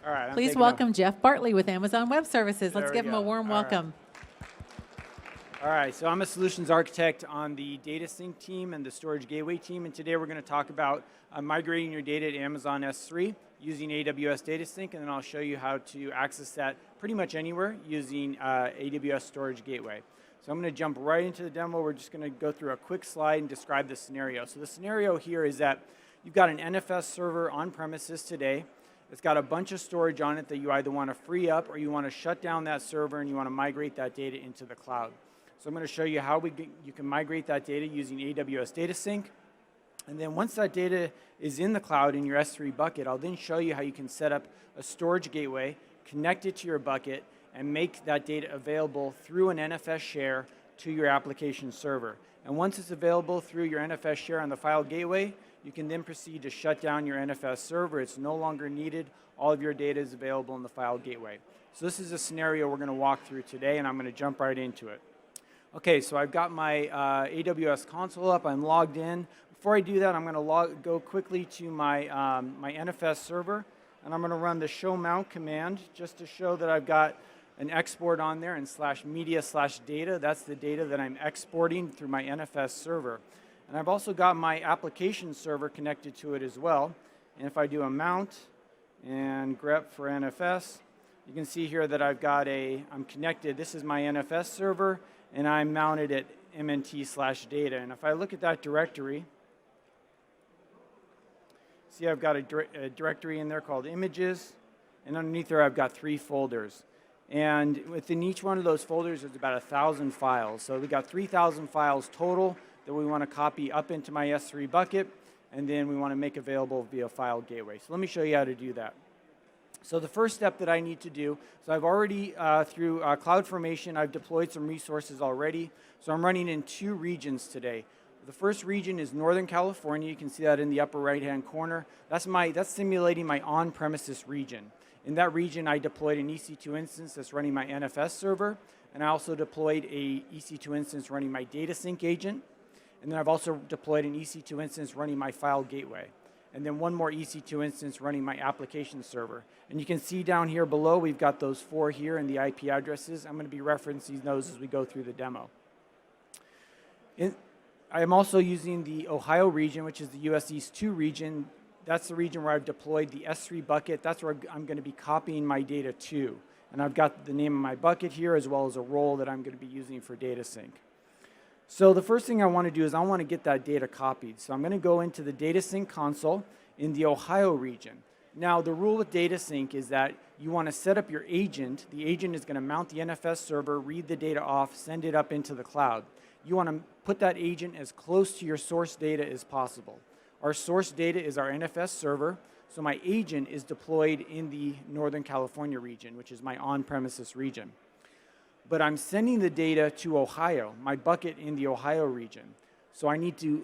All right, Please taking welcome Jeff Bartley with Amazon Web Services. Let's There give we him a go. warm All right. welcome. All right, so I'm a solutions architect on the data sync team and the storage gateway team, and today we're going to talk about migrating your data to Amazon S3 using AWS Data Sync, and then I'll show you how to access that pretty much anywhere using AWS Storage Gateway. So I'm going to jump right into the demo. We're just going to go through a quick slide and describe the scenario. So the scenario here is that you've got an NFS server on premises today. It's got a bunch of storage on it that you either want to free up or you want to shut down that server and you want to migrate that data into the cloud. So I'm going to show you how you can migrate that data using AWS Data Sync. And then once that data is in the cloud in your S3 bucket, I'll then show you how you can set up a storage gateway, connect it to your bucket, and make that data available through an Nfs Share to your application server. And once it's available through your Nfs Share on the file gateway, you can then proceed to shut down your NFS server. It's no longer needed. All of your data is available in the file gateway. So this is a scenario we're going to walk through today, and I'm going to jump right into it. Okay, so I've got my AWS console up. I'm logged in. Before I do that, I'm going to go quickly to my, my NFS server, and I'm going to run the show mount command just to show that I've got an export on there and /media/data. That's the data that I'm exporting through my NFS server. And I've also got my application server connected to it as well. And if I do a mount and grep for NFS, you can see here that I'm connected. This is my NFS server, and I'm mounted at mnt/data. And if I look at that directory, see I've got a directory in there called images, and underneath there I've got 3 folders. And within each one of those folders there's about 1,000 files. So we've got 3,000 files total that we want to copy up into my S3 bucket, and then we want to make available via file gateway. So let me show you how to do that. So the first step that I need to do, so I've already, through CloudFormation, I've deployed some resources already. So I'm running in 2 regions today. The first region is Northern California. You can see that in the upper right-hand corner. That's simulating my on-premises region. In that region, I deployed an EC2 instance that's running my NFS server, and I also deployed a EC2 instance running my data sync agent. And then I've also deployed an EC2 instance running my file gateway. And then one more EC2 instance running my application server. And you can see down here below, we've got those 4 here and the IP addresses. I'm going to be referencing those as we go through the demo. I am also using the Ohio region, which is the US East 2 region. That's the region where I've deployed the S3 bucket. That's where I'm going to be copying my data to. And I've got the name of my bucket here as well as a role that I'm going to be using for data sync. So the first thing I want to do is I want to get that data copied. So I'm going to go into the data sync console in the Ohio region. Now the rule with data sync is that you want to set up your agent. The agent is going to mount the NFS server, read the data off, send it up into the cloud. You want to put that agent as close to your source data as possible. Our source data is our NFS server, so my agent is deployed in the Northern California region, which is my on-premises region. But I'm sending the data to Ohio, my bucket in the Ohio region. So I need to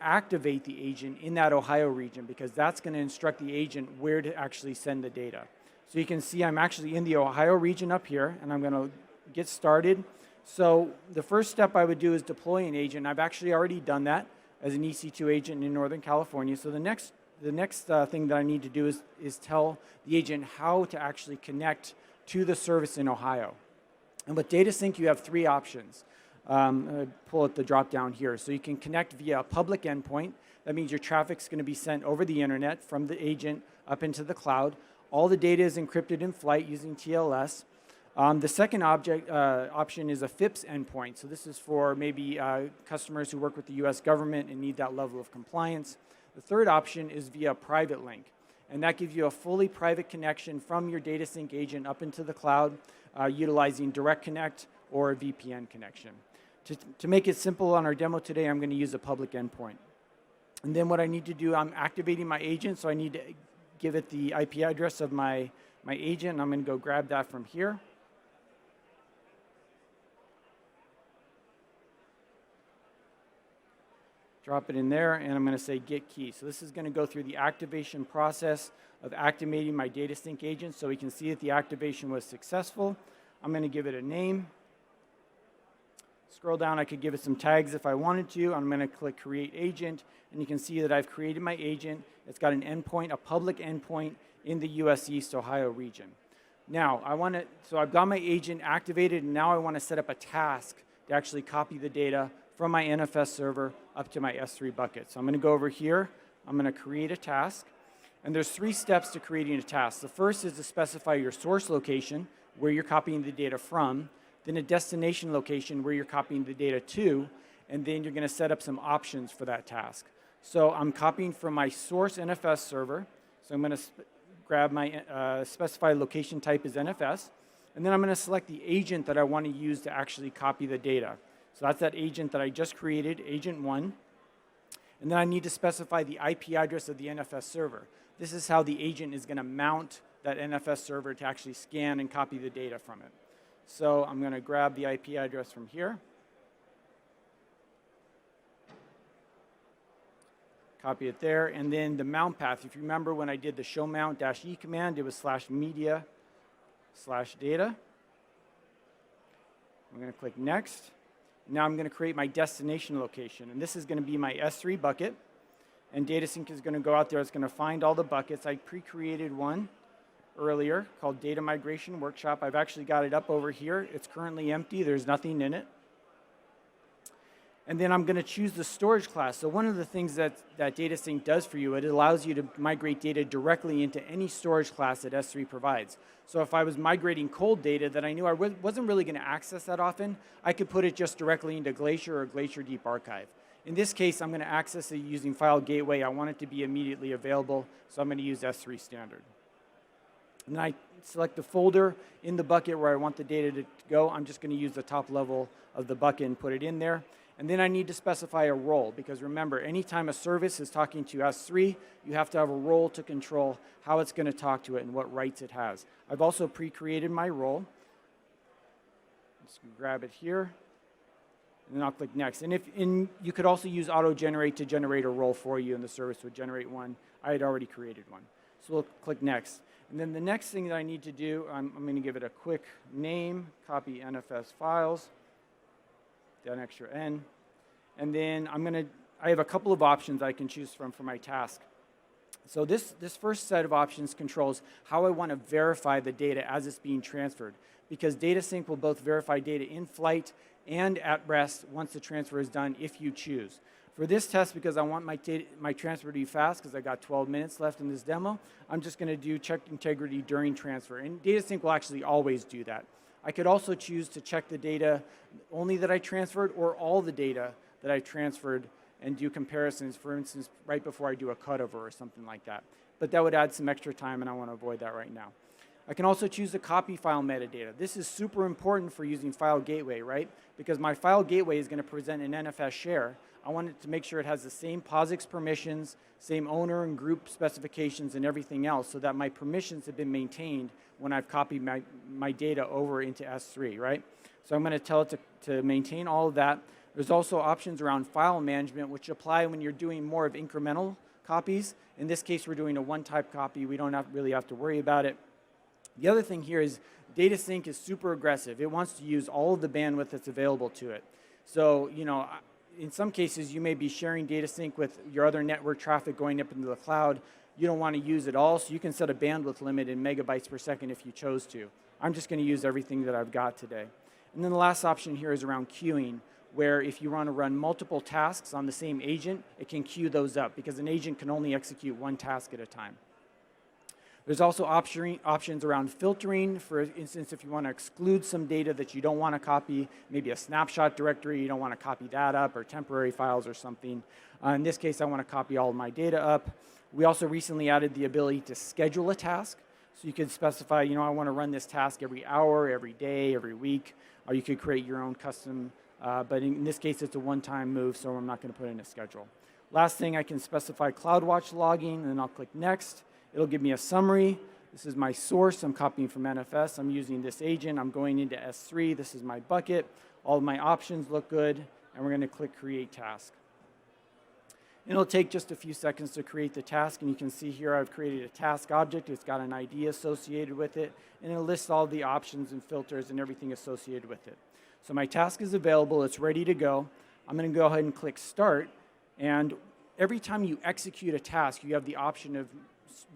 activate the agent in that Ohio region because that's going to instruct the agent where to actually send the data. So you can see I'm actually in the Ohio region up here, and I'm going to get started. So the first step I would do is deploy an agent. I've actually already done that as an EC2 agent in Northern California. So the next thing that I need to do is tell the agent how to actually connect to the service in Ohio. And with data sync, you have 3 options. Pull up the drop down here. So you can connect via a public endpoint. That means your traffic's going to be sent over the internet from the agent up into the cloud. All the data is encrypted in flight using TLS. The second option is a FIPS endpoint. So this is for maybe customers who work with the US government and need that level of compliance. The third option is via private link. And that gives you a fully private connection from your data sync agent up into the cloud utilizing Direct Connect or a VPN connection. To make it simple on our demo today, I'm going to use a public endpoint. And then what I need to do, I'm activating my agent, so I need to give it the IP address of my agent. And I'm going to go grab that from here. Drop it in there, and I'm going to say get key. So this is going to go through the activation process of activating my data sync agent so we can see that the activation was successful. I'm going to give it a name. Scroll down, I could give it some tags if I wanted to. I'm going to click Create Agent, and you can see that I've created my agent. It's got an endpoint, a public endpoint in the US East Ohio region. Now, so I've got my agent activated, and now I want to set up a task to actually copy the data from my NFS server up to my S3 bucket. So I'm going to go over here. I'm going to create a task. And there's 3 steps to creating a task. The first is to specify your source location, where you're copying the data from, then a destination location where you're copying the data to, and then you're going to set up some options for that task. So I'm copying from my source NFS server. So I'm going to grab my specify location type as NFS, and then I'm going to select the agent that I want to use to actually copy the data. So that's that agent that I just created, agent 1. And then I need to specify the IP address of the NFS server. This is how the agent is going to mount that NFS server to actually scan and copy the data from it. So I'm going to grab the IP address from here. Copy it there, and then the mount path. If you remember when I did the show mount -e command, it was /media/data. I'm going to click next. Now I'm going to create my destination location, and this is going to be my S3 bucket. And DataSync is going to go out there. It's going to find all the buckets. I pre-created one earlier called Data Migration Workshop. I've actually got it up over here. It's currently empty. There's nothing in it. And then I'm going to choose the storage class. So one of the things that DataSync does for you, it allows you to migrate data directly into any storage class that S3 provides. So if I was migrating cold data that I knew I wasn't really going to access that often, I could put it just directly into Glacier or Glacier Deep Archive. In this case, I'm going to access it using File Gateway. I want it to be immediately available, so I'm going to use S3 Standard. And then I select the folder in the bucket where I want the data to go. I'm just going to use the top level of the bucket and put it in there. And then I need to specify a role, because remember, anytime a service is talking to S3, you have to have a role to control how it's going to talk to it and what rights it has. I've also pre-created my role. Just grab it here, and then I'll click next. And you could also use auto-generate to generate a role for you, and the service would generate one. I had already created one. So we'll click next. And then the next thing that I need to do, I'm going to give it a quick name, copy NFS files. An extra N, and then I have a couple of options I can choose from for my task. So this first set of options controls how I want to verify the data as it's being transferred, because DataSync will both verify data in flight and at rest once the transfer is done if you choose. For this test, because I want my transfer to be fast, because I got 12 minutes left in this demo, I'm just going to do check integrity during transfer, and DataSync will actually always do that. I could also choose to check the data only that I transferred or all the data that I transferred and do comparisons, for instance, right before I do a cutover or something like that. But that would add some extra time, and I want to avoid that right now. I can also choose the copy file metadata. This is super important for using File Gateway, right? Because my File Gateway is going to present an Nfs Share. I want it to make sure it has the same POSIX permissions, same owner and group specifications, and everything else, so that my permissions have been maintained when I've copied my data over into S3, right? So I'm going to tell it to maintain all of that. There's also options around file management, which apply when you're doing more of incremental copies. In this case, we're doing a one-type copy. We don't really have to worry about it. The other thing here is DataSync is super aggressive. It wants to use all of the bandwidth that's available to it. So, you know, in some cases, you may be sharing DataSync with your other network traffic going up into the cloud. You don't want to use it all, so you can set a bandwidth limit in megabytes per second if you chose to. I'm just going to use everything that I've got today. And then the last option here is around queuing, where if you want to run multiple tasks on the same agent, it can queue those up, because an agent can only execute one task at a time. There's also options around filtering. For instance, if you want to exclude some data that you don't want to copy, maybe a snapshot directory, you don't want to copy that up, or temporary files or something. In this case, I want to copy all of my data up. We also recently added the ability to schedule a task. So you could specify, you know, I want to run this task every hour, every day, every week, or you could create your own custom, but in this case, it's a one-time move, so I'm not going to put in a schedule. Last thing, I can specify CloudWatch logging, and then I'll click Next. It'll give me a summary. This is my source. I'm copying from NFS. I'm using this agent. I'm going into S3. This is my bucket. All of my options look good, and we're going to click Create Task. It'll take just a few seconds to create the task, and you can see here I've created a task object. It's got an ID associated with it, and it lists all the options and filters and everything associated with it. So my task is available. It's ready to go. I'm going to go ahead and click Start, and every time you execute a task, you have the option of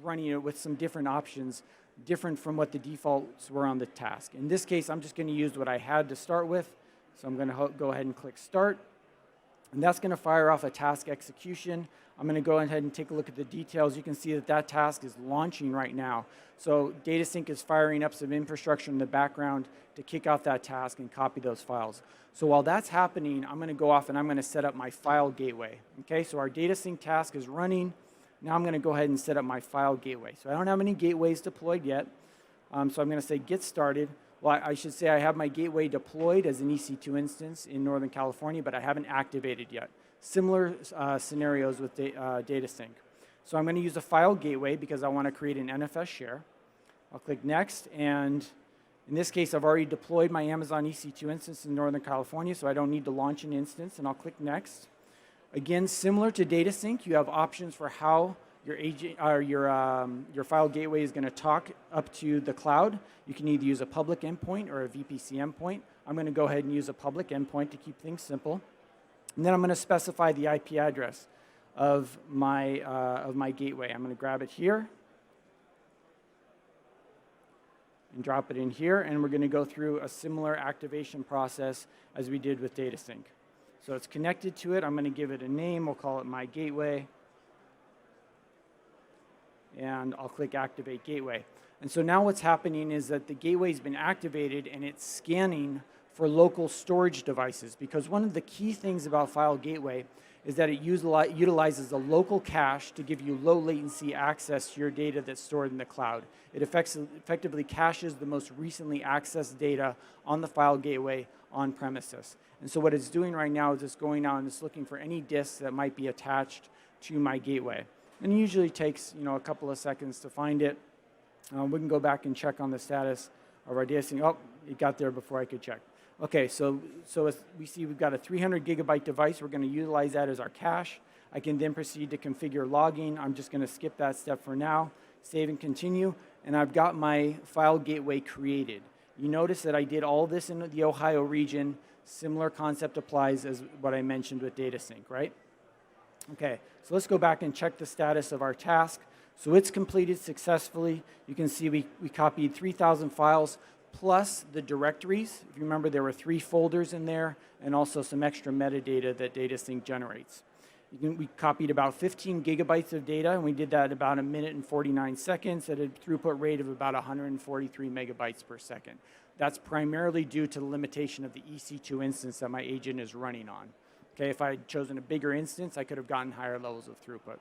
running it with some different options, different from what the defaults were on the task. In this case, I'm just going to use what I had to start with. So I'm going to go ahead and click Start. And that's going to fire off a task execution. I'm going to go ahead and take a look at the details. You can see that that task is launching right now. So DataSync is firing up some infrastructure in the background to kick off that task and copy those files. So while that's happening, I'm going to go off and I'm going to set up my file gateway. Okay, so our DataSync task is running. Now I'm going to go ahead and set up my file gateway. So I don't have any gateways deployed yet. So I'm going to say Get Started. Well, I should say I have my gateway deployed as an EC2 instance in Northern California, but I haven't activated yet. Similar scenarios with DataSync. So I'm going to use a file gateway because I want to create an Nfs Share. I'll click Next, and in this case, I've already deployed my Amazon EC2 instance in Northern California, so I don't need to launch an instance, and I'll click Next. Again, similar to DataSync, you have options for how your agent or your file gateway is going to talk up to the cloud. You can either use a public endpoint or a VPC endpoint. I'm going to go ahead and use a public endpoint to keep things simple. And then I'm going to specify the IP address of my gateway. I'm going to grab it here and drop it in here, and we're going to go through a similar activation process as we did with DataSync. So it's connected to it. I'm going to give it a name. We'll call it my gateway. And I'll click Activate Gateway. And so now what's happening is that the gateway's been activated and it's scanning for local storage devices, because one of the key things about File Gateway is that it utilizes a local cache to give you low latency access to your data that's stored in the cloud. It effectively caches the most recently accessed data on the File Gateway on premises. And so what it's doing right now is it's going out and it's looking for any disks that might be attached to my gateway. And it usually takes a couple of seconds to find it. We can go back and check on the status of our data sync. Oh, it got there before I could check. Okay, so as we see we've got a 300 gigabyte device. We're going to utilize that as our cache. I can then proceed to configure logging. I'm just going to skip that step for now. Save and continue. And I've got my file gateway created. You notice that I did all this in the Ohio region. Similar concept applies as what I mentioned with DataSync, right? Okay, so let's go back and check the status of our task. So it's completed successfully. You can see we copied 3,000 files plus the directories. If you remember, there were 3 folders in there and also some extra metadata that DataSync generates. We copied about 15 gigabytes of data, and we did that about 1 minute and 49 seconds at a throughput rate of about 143 megabytes per second. That's primarily due to the limitation of the EC2 instance that my agent is running on. Okay, if I had chosen a bigger instance, I could have gotten higher levels of throughput.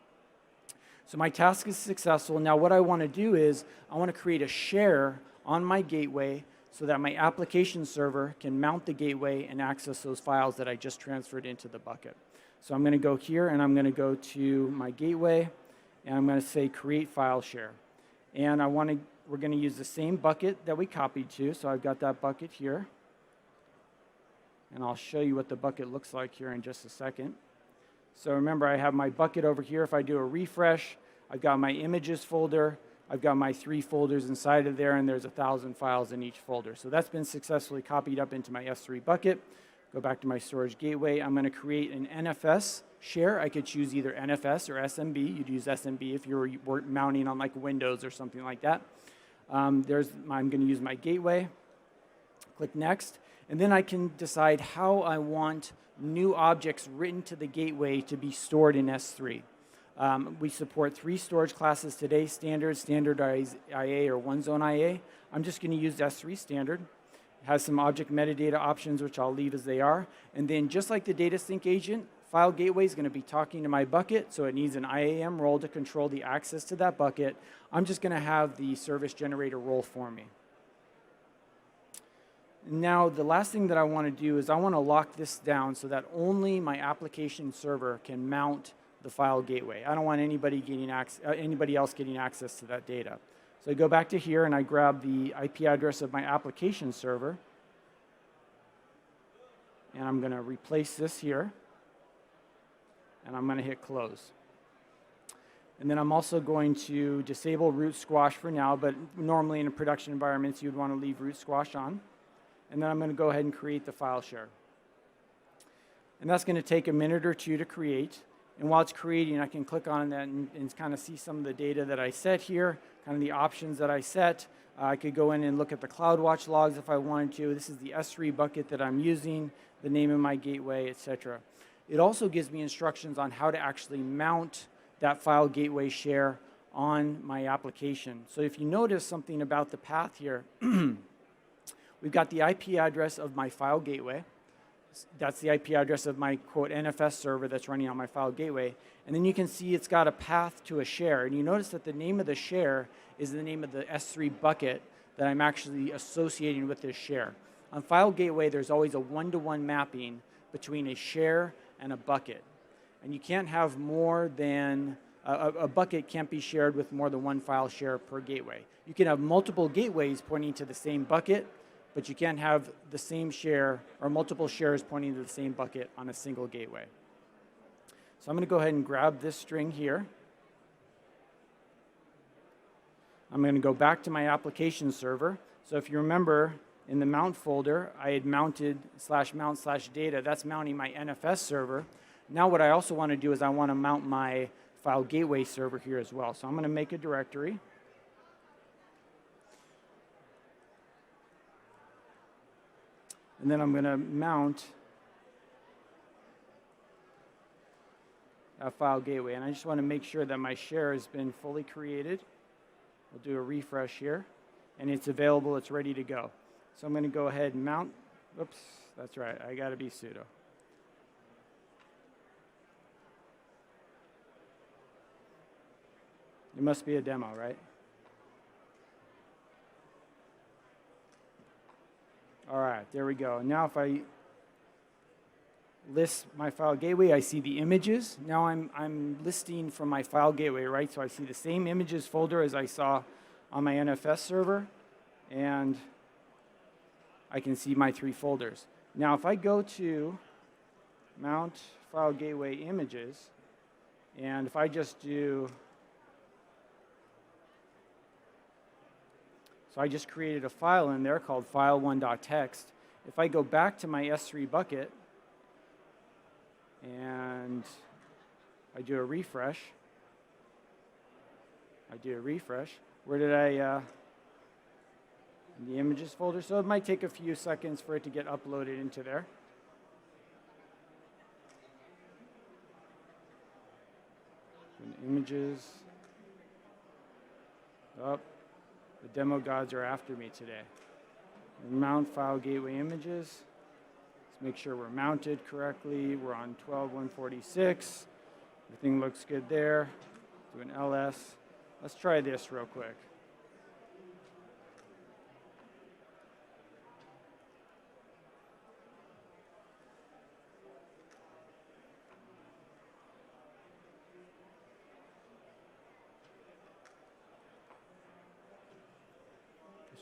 So my task is successful. Now what I want to do is I want to create a share on my gateway so that my application server can mount the gateway and access those files that I just transferred into the bucket. So I'm going to go here and I'm going to go to my gateway and I'm going to say create file share. And we're going to use the same bucket that we copied to. So I've got that bucket here. And I'll show you what the bucket looks like here in just a second. So remember, I have my bucket over here. If I do a refresh, I've got my images folder. I've got my 3 folders inside of there, and there's 1,000 files in each folder. So that's been successfully copied up into my S3 bucket. Go back to my storage gateway. I'm going to create an NFS share. I could choose either NFS or SMB. You'd use SMB if you were mounting on like Windows or something like that. I'm going to use my gateway. Click Next. And then I can decide how I want new objects written to the gateway to be stored in S3. We support 3 storage classes today: standard, standardized IA, or one zone IA. I'm just going to use S3 standard. It has some object metadata options, which I'll leave as they are. And then just like the DataSync agent, File Gateway is going to be talking to my bucket, so it needs an IAM role to control the access to that bucket. I'm just going to have the service generator role for me. Now, the last thing that I want to do is I want to lock this down so that only my application server can mount the file gateway. I don't want anybody else getting access to that data. So I go back to here and I grab the IP address of my application server. And I'm going to replace this here. And I'm going to hit close. And then I'm also going to disable root squash for now, but normally in production environments you'd want to leave root squash on. And then I'm going to go ahead and create the file share. And that's going to take a minute or 2 to create. And while it's creating, I can click on that and kind of see some of the data that I set here, kind of the options that I set. I could go in and look at the CloudWatch logs if I wanted to. This is the S3 bucket that I'm using, the name of my gateway, etc. It also gives me instructions on how to actually mount that file gateway share on my application. So if you notice something about the path here, we've got the IP address of my file gateway. That's the IP address of my, quote, NFS server that's running on my file gateway. And then you can see it's got a path to a share. And you notice that the name of the share is the name of the S3 bucket that I'm actually associating with this share. On file gateway, there's always a one-to-one mapping between a share and a bucket. And you can't have more than, a bucket can't be shared with more than one file share per gateway. You can have multiple gateways pointing to the same bucket, but you can't have the same share or multiple shares pointing to the same bucket on a single gateway. So I'm going to go ahead and grab this string here. I'm going to go back to my application server. So if you remember, in the mount folder, I had mounted /mount/data. That's mounting my NFS server. Now what I also want to do is I want to mount my file gateway server here as well. So I'm going to make a directory. And then I'm going to mount a file gateway. And I just want to make sure that my share has been fully created. We'll do a refresh here. And it's available. It's ready to go. So I'm going to go ahead and mount. Oops, that's right. I got to be sudo. It must be a demo, right? All right, there we go. Now if I list my file gateway, I see the images. Now I'm listing from my file gateway, right? So I see the same images folder as I saw on my NFS server, and I can see my 3 folders. Now if I go to mount file gateway images, and if I just do, so I just created a file in there called file1.txt. If I go back to my S3 bucket and I do a refresh, where did I, in the images folder, so it might take a few seconds for it to get uploaded into there. Images, oh. The demo gods are after me today. Mount file gateway images. Let's make sure we're mounted correctly. We're on 12.146. Everything looks good there. Do an ls. Let's try this real quick.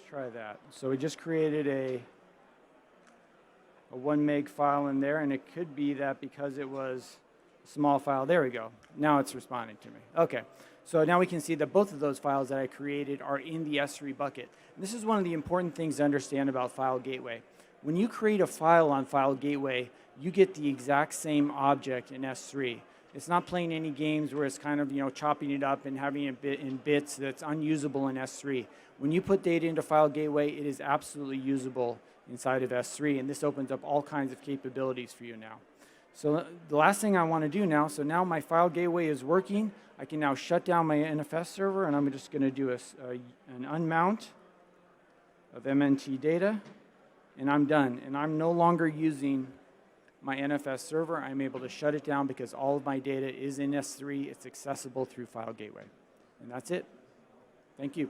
Try that. So we just created a 1 meg file in there, and it could be that because it was a small file. There we go. Now it's responding to me. Okay. So now we can see that both of those files that I created are in the S3 bucket. And this is one of the important things to understand about File Gateway. When you create a file on File Gateway, you get the exact same object in S3. It's not playing any games where it's kind of, chopping it up and having it in bits that's unusable in S3. When you put data into File Gateway, it is absolutely usable inside of S3, and this opens up all kinds of capabilities for you now. So the last thing I want to do now, so now my File Gateway is working. I can now shut down my NFS server, and I'm just going to do an unmount of MNT data, and I'm done. And I'm no longer using my NFS server. I'm able to shut it down because all of my data is in S3. It's accessible through File Gateway. And that's it. Thank you.